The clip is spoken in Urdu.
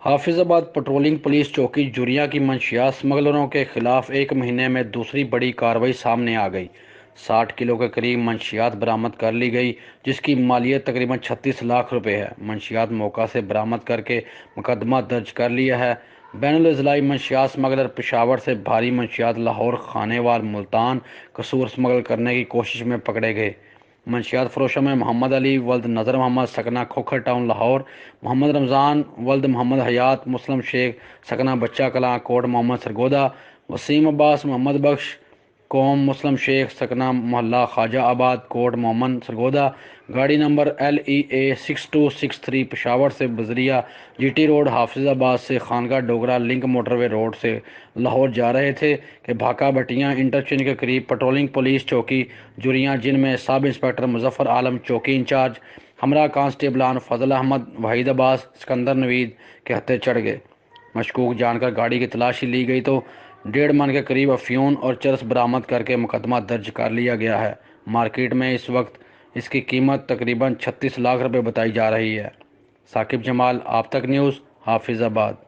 حافظ آباد پٹرولنگ پولیس چوکی جوریاں کی منشیات اسمگلروں کے خلاف ایک مہینے میں دوسری بڑی کارروائی سامنے آ گئی۔ 60 کلو کے قریب منشیات برآمد کر لی گئی، جس کی مالیت تقریباً 36 لاکھ روپے ہے۔ منشیات موقع سے برآمد کر کے مقدمہ درج کر لیا ہے۔ بین الاضلاعی منشیات اسمگلر پشاور سے بھاری منشیات لاہور، خانے وال، ملتان، قصور اسمگل کرنے کی کوشش میں پکڑے گئے۔ منشیات فروشوں میں محمد علی ولد نذر محمد سکنہ کھوکھر ٹاؤن لاہور، محمد رمضان ولد محمد حیات مسلم شیخ سکنہ بچہ کلاں کوٹ محمد سرگودا، وسیم عباس محمد بخش قوم مسلم شیخ سکنہ محلہ خواجہ آباد کوٹ محمد سرگودا، گاڑی نمبر LEA 6263 پشاور سے بزریہ GT روڈ، حافظ آباد سے خانگاہ ڈوگرہ لنک موٹر وے روڈ سے لاہور جا رہے تھے کہ بھاکا بھٹیاں انٹرچینج کے قریب پٹرولنگ پولیس چوکی جوریاں، جن میں سب انسپکٹر مظفر عالم چوکی انچارج، ہمراہ کانسٹیبلان فضل احمد، وحید عباس، سکندر نوید کے ہتھے چڑھ گئے۔ مشکوک جان کر گاڑی کی تلاشی لی گئی تو 1.5 من کے قریب افیون اور چرس برآمد کر کے مقدمہ درج کر لیا گیا ہے۔ مارکیٹ میں اس وقت اس کی قیمت تقریباً 36 لاکھ روپے بتائی جا رہی ہے۔ ثاقب جمال، آپ تک نیوز، حافظ آباد۔